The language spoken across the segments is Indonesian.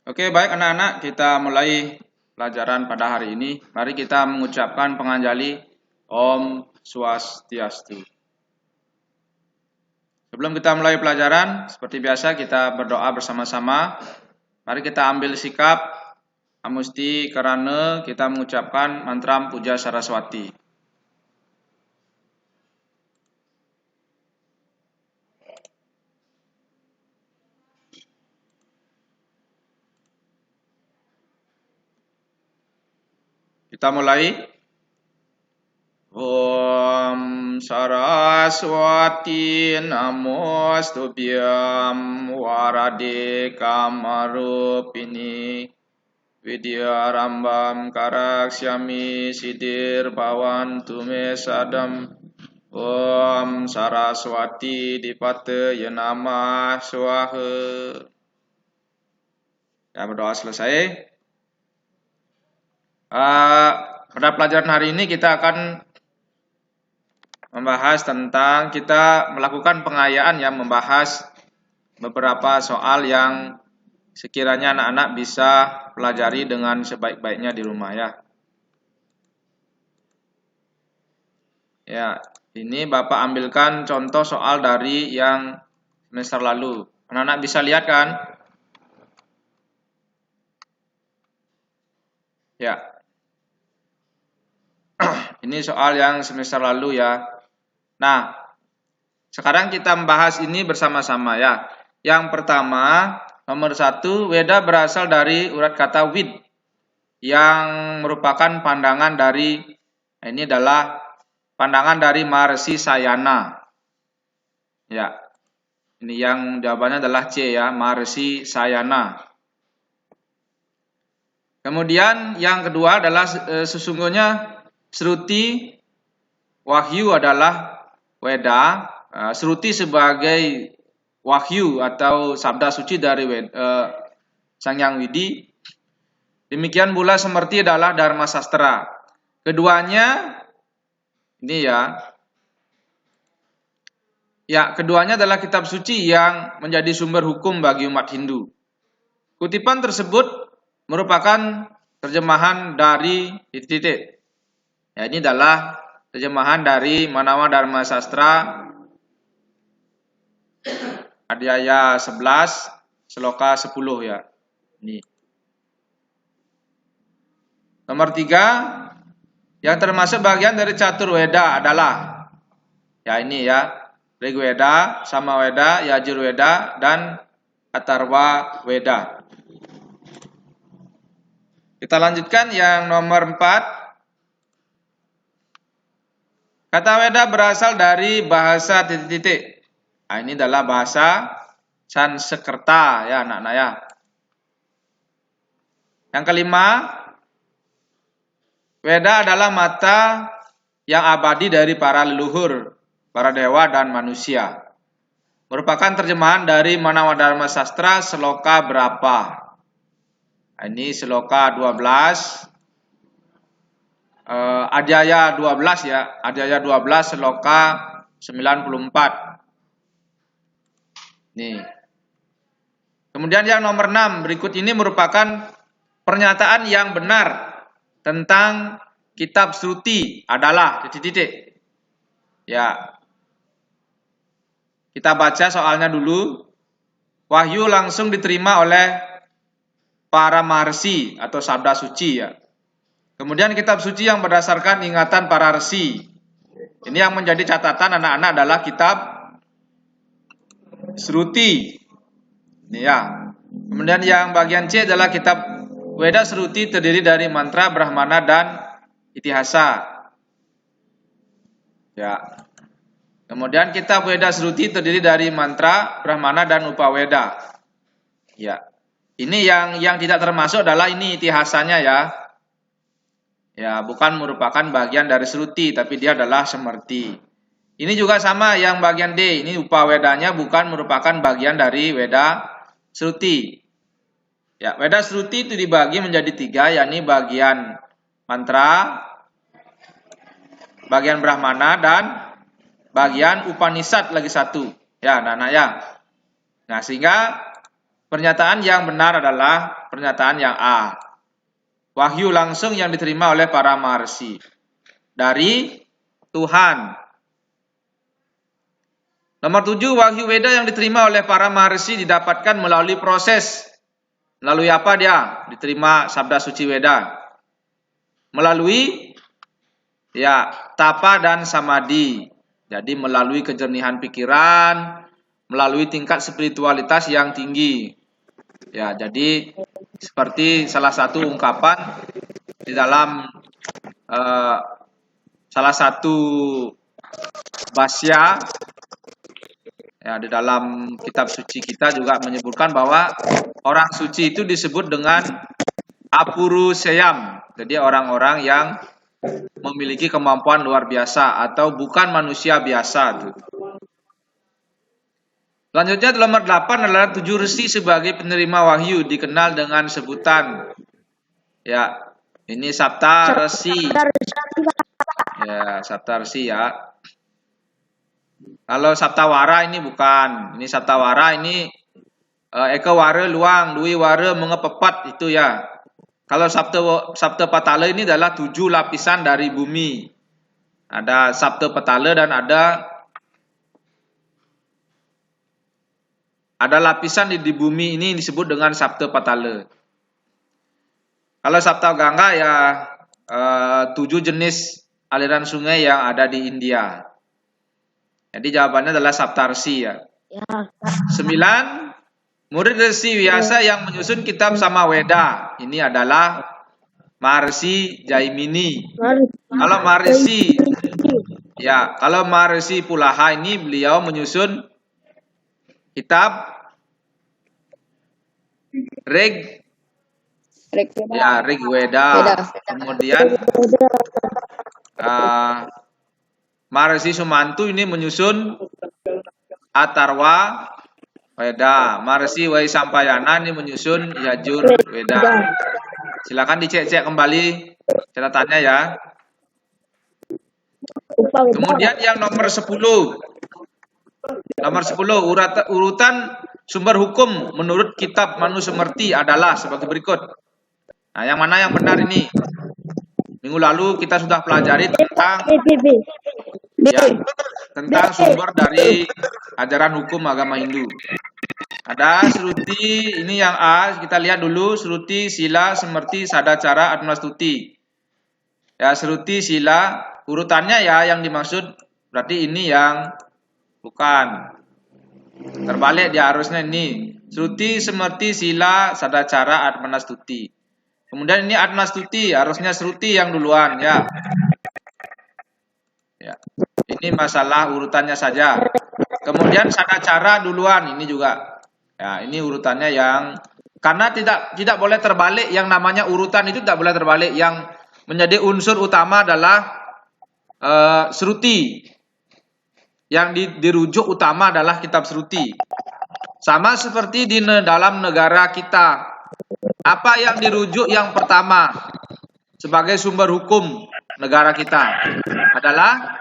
Oke, baik anak-anak, kita mulai pelajaran pada hari ini. Mari kita mengucapkan penganjali Om Swastiastu. Sebelum kita mulai pelajaran, seperti biasa kita berdoa bersama-sama. Mari kita ambil sikap amusti karena kita mengucapkan mantra Puja Saraswati. Kita mulai. Om Saraswati Namostubhyam Warade Kamarupini Vidyarambam Karaksyami Sidir Bhavantu Me Sadam. Om Saraswati Dipataya Namah Swaha. Ya, berdoa selesai. Pada pelajaran hari ini kita akan membahas tentang kita melakukan pengayaan yang membahas beberapa soal yang sekiranya anak-anak bisa pelajari dengan sebaik-baiknya di rumah ya. Ya, ini Bapak ambilkan contoh soal dari yang semester lalu. Anak-anak bisa lihat kan? Ya. Ini soal yang semester lalu ya. Nah, sekarang kita membahas ini bersama-sama ya. Yang pertama, nomor 1, Weda berasal dari urat kata wid yang merupakan pandangan dari, ini adalah pandangan dari Maharishi Sayana. Ya, ini yang jawabannya adalah C ya, Maharishi Sayana. Kemudian yang kedua adalah sesungguhnya Shruti Wahyu adalah Weda, Shruti sebagai wahyu atau sabda suci dari Sang Hyang Widi. Demikian pula Smriti adalah Dharma Sastra. Keduanya ini ya, keduanya adalah kitab suci yang menjadi sumber hukum bagi umat Hindu. Kutipan tersebut merupakan terjemahan dari titik-titik. Ya, ini adalah terjemahan dari Manawa Dharma Sastra Adhyaya 11 Sloka 10 ya. Ini. Nomor 3, yang termasuk bagian dari Catur Weda adalah ya ini ya, Rigweda, Samaweda, Yajurweda dan Atharva Weda. Kita lanjutkan yang nomor 4. Kata Weda berasal dari bahasa titik-titik. Nah, ini adalah bahasa Sanskerta ya anak-anak ya. Yang kelima, Weda adalah mata yang abadi dari para leluhur, para dewa dan manusia. Merupakan terjemahan dari Manawa Dharma Sastra Sloka berapa? Nah, ini Sloka 12. Adhyaya 12 ya. Adhyaya 12 Sloka 94. Nih. Kemudian yang nomor 6, berikut ini merupakan pernyataan yang benar tentang kitab Shruti adalah titik-titik. Ya. Kita baca soalnya dulu. Wahyu langsung diterima oleh para Maharishi atau sabda suci ya. Kemudian kitab suci yang berdasarkan ingatan para resi. Ini yang menjadi catatan anak-anak adalah kitab Shruti. Ini ya. Kemudian yang bagian C adalah kitab Weda Shruti terdiri dari mantra, Brahmana dan Itihasa. Ya. Kemudian kitab Weda Shruti terdiri dari mantra, Brahmana dan Upaweda. Ya. Ini yang tidak termasuk adalah ini Itihasanya ya. Ya, bukan merupakan bagian dari Shruti tapi dia adalah Smriti. Ini juga sama yang bagian D, ini Upawedanya bukan merupakan bagian dari Weda Shruti. Ya, Weda Shruti itu dibagi menjadi 3, yakni bagian mantra, bagian Brahmana dan bagian Upanishad lagi 1. Ya, anak-anak ya. Nah, sehingga Pernyataan yang benar adalah pernyataan yang A. Wahyu langsung yang diterima oleh para maharsi dari Tuhan. Nomor 7, wahyu Weda yang diterima oleh para maharsi didapatkan melalui proses. Melalui apa dia diterima sabda suci Weda? Melalui tapa dan samadhi. Jadi melalui kejernihan pikiran, melalui tingkat spiritualitas yang tinggi. Ya, jadi seperti salah satu ungkapan di dalam salah satu basya ya, di dalam kitab suci kita juga menyebutkan bahwa orang suci itu disebut dengan apuruseyam. Jadi orang-orang yang memiliki kemampuan luar biasa atau bukan manusia biasa. Selanjutnya nomor 8 adalah 7 resi sebagai penerima wahyu dikenal dengan sebutan ini Sapta Resi. Ya, Sapta Resi ya. Kalau Saptawara ini bukan. Ini Saptawara ini Eka Wara luang, Dwi Wara mengepepat itu ya. Kalau Sapta Patala ini adalah 7 lapisan dari bumi. Ada Sapta Patala dan ada lapisan di bumi ini disebut dengan Sapta Patala. Kalau Sapta Gangga ya 7 jenis aliran sungai yang ada di India. Jadi jawabannya adalah Saptarsi ya. 9, murid Resi Vyasa yang menyusun kitab Samaweda. Ini adalah Maharsi Jaimini. Kalau Maharsi Pulaha ini beliau menyusun kitab Rig Weda. Kemudian Maharsi Sumantu ini menyusun Atarwa Weda. Maharsi Waisampayana ini menyusun Yajur Weda. Silakan dicek-cek kembali catatannya ya. Kemudian yang nomor 10. Nomor 10, urutan sumber hukum menurut kitab Manusumerti adalah sebagai berikut. Nah, yang mana yang benar ini? Minggu lalu kita sudah pelajari tentang sumber dari ajaran hukum agama Hindu. Ada Sruti, ini yang A, kita lihat dulu. Sruti, Sila, Semerti, Sadacara, Atmastuti. Ya, Sruti, Sila, urutannya ya yang dimaksud berarti ini yang bukan. Terbalik dia harusnya ini. Sruti, Semerti, Sila, Sadacara, Atmanastuti. Kemudian ini Atmastuti, harusnya Sruti yang duluan ya. Ya. Ini masalah urutannya saja. Kemudian Sadacara duluan, ini juga. Ya, ini urutannya yang karena tidak boleh terbalik, yang namanya urutan itu tidak boleh terbalik. Yang menjadi unsur utama adalah Sruti. Yang dirujuk utama adalah kitab Sruti. Sama seperti di dalam negara kita. Apa yang dirujuk yang pertama sebagai sumber hukum negara kita adalah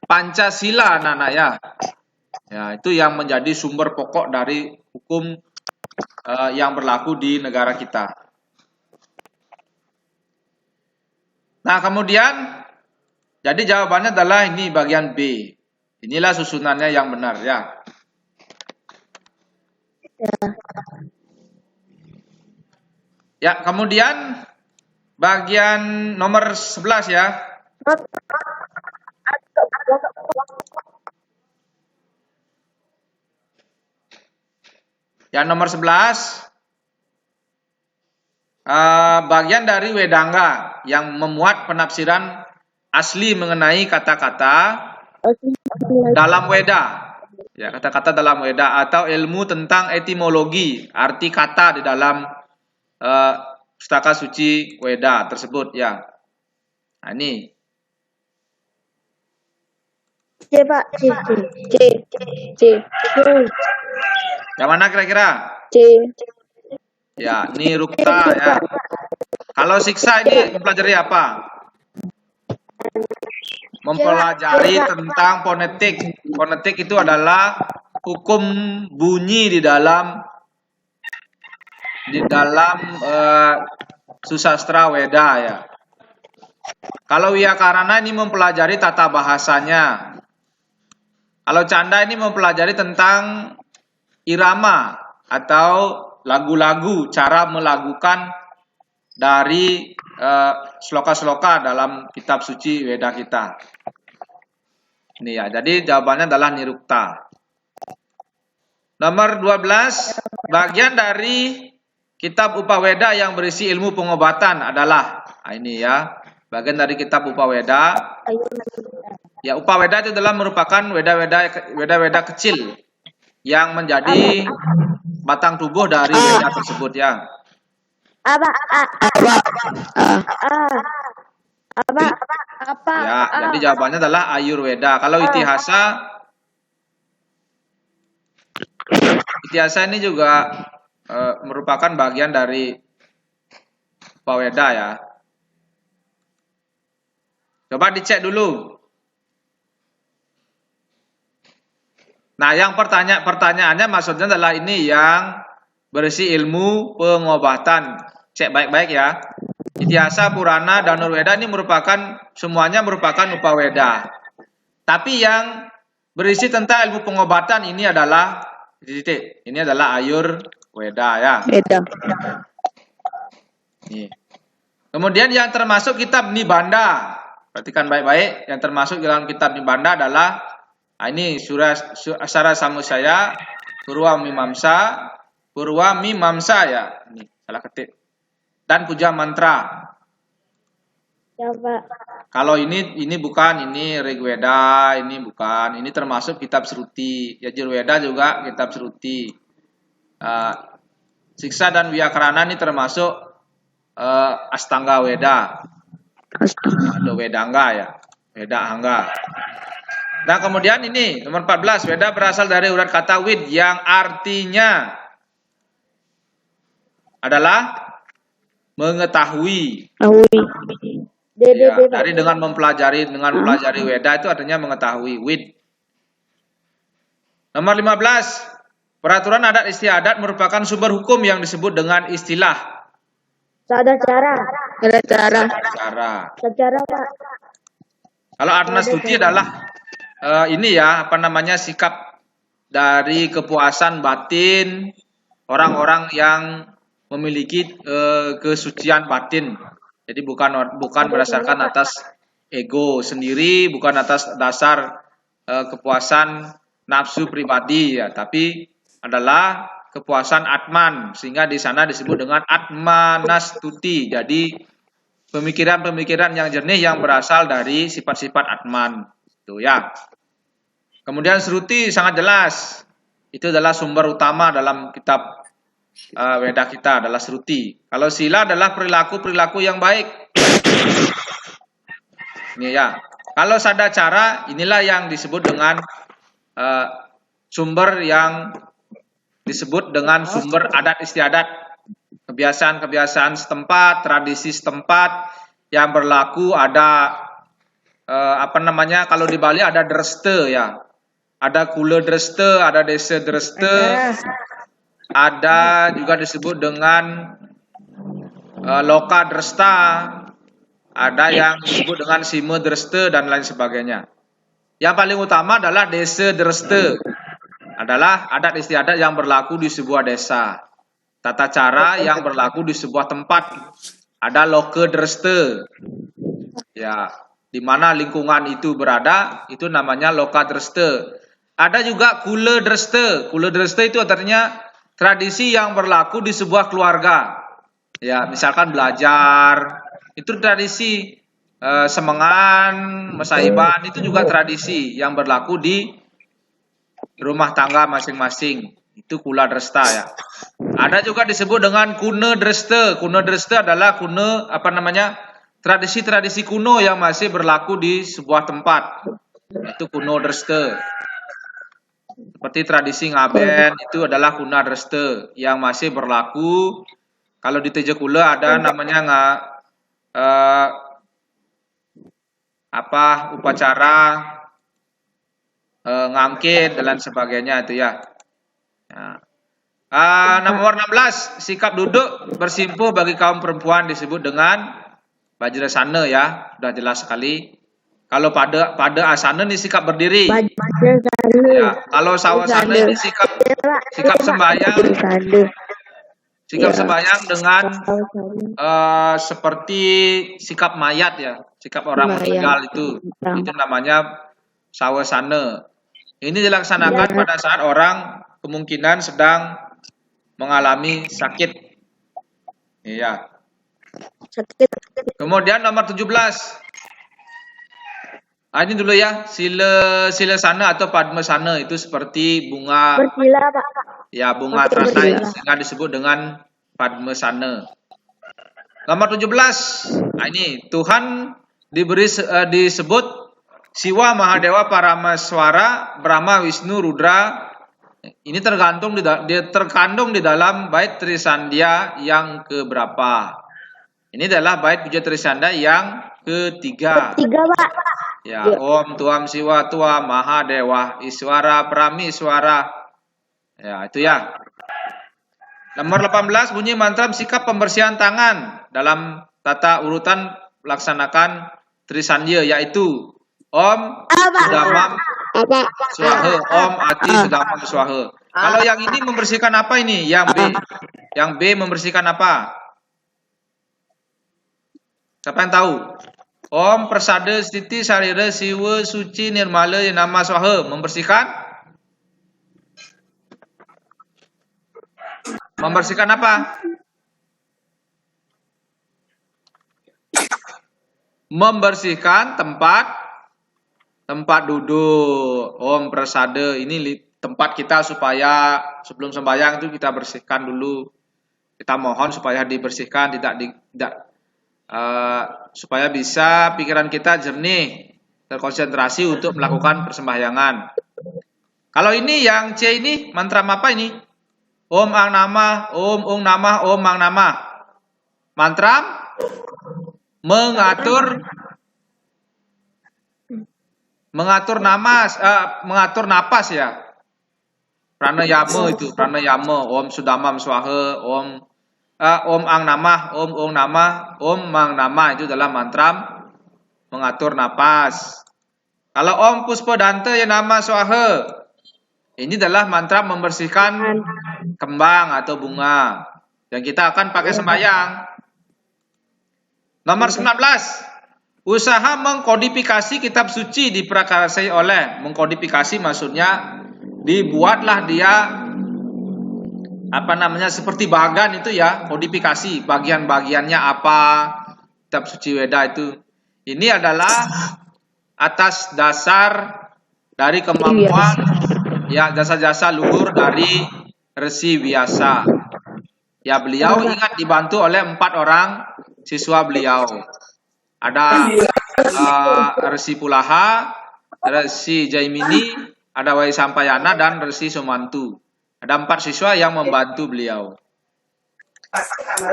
Pancasila, anak-anak ya. Ya, itu yang menjadi sumber pokok dari hukum yang berlaku di negara kita. Nah, kemudian jadi jawabannya adalah ini bagian B. Inilah susunannya yang benar ya. Ya, kemudian bagian nomor 11 ya. Yang nomor 11 bagian dari Wedanga yang memuat penafsiran asli mengenai kata-kata dalam Weda. Ya, kata-kata dalam Weda atau ilmu tentang etimologi, arti kata di dalam pustaka suci Weda tersebut ya. Nah, ini. C, Pak. C. Yang mana kira-kira? C. Ya, ini Rukta ya. Kalau siksa ini mempelajari apa? Mempelajari tentang fonetik. Fonetik itu adalah hukum bunyi di dalam di dalam susastra Weda ya. Kalau Wiyakarana ini mempelajari tata bahasanya. Kalau Canda ini mempelajari tentang irama atau lagu-lagu, cara melagukan dari sloka-sloka dalam kitab suci Weda kita. Ini ya, jadi jawabannya adalah nirukta. Nomor 12, bagian dari kitab Upaweda yang berisi ilmu pengobatan adalah ini ya, bagian dari kitab Upaweda. Ya, Upaweda itu adalah merupakan weda-weda kecil yang menjadi batang tubuh dari weda tersebut ya. Apa? Ya, jadi jawabannya adalah Ayurveda. Kalau Itihasa ini juga merupakan bagian dari Upaweda ya. Coba dicek dulu. Nah, yang pertanyaannya maksudnya adalah ini yang berisi ilmu pengobatan. Cek baik-baik ya. Itihasa, Purana, dan Nurweda ini semuanya merupakan Upaweda. Tapi yang berisi tentang ilmu pengobatan ini adalah Ayurveda ya. Nih. Kemudian yang termasuk kitab Nibanda. Perhatikan baik-baik, yang termasuk dalam kitab Nibanda adalah ini Sara Samusaya, Purwa Mimamsa ya. Ini salah ketik. Dan Puja Mantra. Ya, Pak. Kalau ini bukan, ini Rigveda, ini bukan, ini termasuk kitab Sruti. Yajurveda juga kitab Sruti. Siksa dan Wiyakarana ini termasuk Astanga Weda. Ada Wedangga ya, Weda Angga. Nah, kemudian ini nomor 14, Weda berasal dari urat kata wid yang artinya adalah mengetahui. Ya, dari dengan mempelajari Weda itu artinya mengetahui wid. Nomor 15, peraturan adat istiadat merupakan sumber hukum yang disebut dengan istilah Tata cara. Pak. Kalau Atma Stuti adalah sikap dari kepuasan batin orang-orang yang memiliki kesucian batin. Jadi bukan berdasarkan atas ego sendiri, bukan atas dasar kepuasan nafsu pribadi ya, tapi adalah kepuasan Atman, sehingga di sana disebut dengan Atmanastuti. Jadi pemikiran-pemikiran yang jernih yang berasal dari sifat-sifat Atman itu ya. Kemudian Sruti sangat jelas, itu adalah sumber utama dalam kitab Weda kita adalah Sruti. Kalau Sila adalah perilaku-perilaku yang baik. Ini ya. Kalau Sadacara inilah yang disebut dengan sumber yang disebut dengan sumber adat istiadat, kebiasaan-kebiasaan setempat, tradisi setempat yang berlaku. Ada kalau di Bali ada Dreste ya, ada Kula Dreste, ada Desa Dreste, ada juga disebut dengan Loka Dresta, ada yang disebut dengan Sime Dreste dan lain sebagainya. Yang paling utama adalah Desa Dreste, adalah adat istiadat yang berlaku di sebuah desa. Tata cara yang berlaku di sebuah tempat. Ada Loke Dreste. Ya, di mana lingkungan itu berada, itu namanya Loka Dreste. Ada juga Kule Dreste. Kule Dreste itu artinya tradisi yang berlaku di sebuah keluarga. Ya, misalkan belajar, itu tradisi. Semengan, Mesaiban, itu juga tradisi yang berlaku di rumah tangga masing-masing. Itu Kula Dresta ya. Ada juga disebut dengan Kune Dreste. Kune Dreste adalah tradisi-tradisi kuno yang masih berlaku di sebuah tempat. Itu Kuno Dreste. Seperti tradisi Ngaben, itu adalah Kuna Dreste yang masih berlaku. Kalau di Teja Kula ada namanya upacara ngangkit dan lain sebagainya itu ya. Nah, Nomor 16, sikap duduk bersimpuh bagi kaum perempuan disebut dengan Vajrasana ya, sudah jelas sekali. Kalau pada asana ini sikap berdiri. Ya, kalau sawasana ini sikap sembahyang. Sikap sembahyang dengan seperti sikap mayat ya, sikap orang meninggal itu namanya sawasana. Ini dilaksanakan pada saat orang kemungkinan sedang mengalami sakit. Iya. Kemudian nomor 17. Ini dulu ya, sila sana atau padmasana itu seperti bunga. Bersila, Pak. Ya, bunga teratai sehingga disebut dengan padmasana. Nomor 17. Ini Tuhan disebut Siwa Mahadewa Paramaswara Brahma Wisnu Rudra. Ini terkandung di dalam bait Trisandya yang keberapa? Ini adalah bait puja Trisandya yang ketiga. Ketiga, Pak. Ya, Om Tuam Siwa Tua Mahadewa Iswara Pramiswara. Ya, itu ya. Nomor 18 bunyi mantra sikap pembersihan tangan dalam tata urutan melaksanakan Trisandya yaitu Om Sudamam Swaha, Om Ati Sudamam Swaha. Kalau yang ini membersihkan apa ini? Yang B. Yang B membersihkan apa? Siapa yang tahu? Om Persada Stiti Sarira Siwa Suci Nirmala Nama Swaha membersihkan? Membersihkan apa? Membersihkan tempat duduk. Om Prasada ini tempat kita supaya sebelum sembahyang itu kita bersihkan dulu. Kita mohon supaya dibersihkan, supaya bisa pikiran kita jernih, terkonsentrasi untuk melakukan persembahyangan. Kalau ini yang C ini mantra apa ini? Om Ang Nama, Om Nama, Om Ang Nama. Mantra mengatur napas ya. Pranayama itu, pranayama. Om Sudamam Swaha, Om Ang Nama, Om Nama, Om Mang Nama itu adalah mantra mengatur napas. Kalau Om Puspadanta ya Nama Swaha, ini adalah mantra membersihkan kembang atau bunga yang kita akan pakai sembahyang. Nomor 19. Usaha mengkodifikasi kitab suci diprakarsai oleh. Mengkodifikasi maksudnya dibuatlah dia seperti bagan itu ya, kodifikasi bagian-bagiannya apa kitab suci Weda itu. Ini adalah atas dasar dari kemampuan ya jasa-jasa luhur dari Resi Vyasa. Ya, beliau ingat dibantu oleh 4 orang siswa beliau. Ada Resi Pulaha, Resi Jaimini, ada Waisampayana dan Resi Sumantu. Ada 4 siswa yang membantu beliau.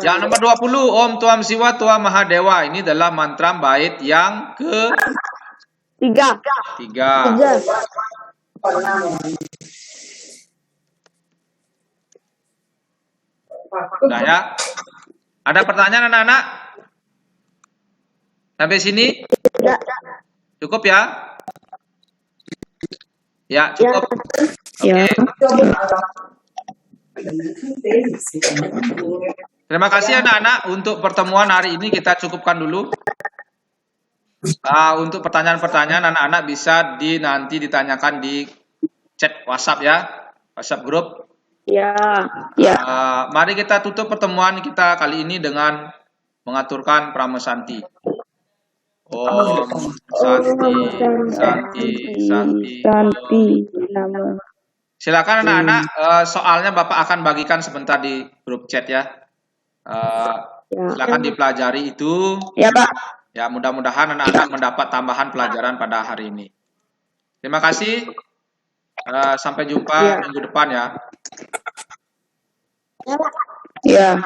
Yang nomor 20, Om Tuam Siwa Tua Mahadewa. Ini adalah mantra bait yang Tiga. Nah ya. Ada pertanyaan anak-anak? Sampai sini? Ya. Cukup ya? Ya, cukup. Ya. Terima kasih anak-anak untuk pertemuan hari ini kita cukupkan dulu. Untuk pertanyaan-pertanyaan anak-anak bisa nanti ditanyakan di chat WhatsApp ya, WhatsApp grup. Ya. Mari kita tutup pertemuan kita kali ini dengan mengaturkan Pramesanti. Om Santi. Silakan anak-anak, soalnya Bapak akan bagikan sebentar di grup chat ya. Silakan dipelajari itu. Ya, Pak. Ya, mudah-mudahan anak-anak mendapat tambahan pelajaran pada hari ini. Terima kasih. Sampai jumpa minggu depan ya. Ya.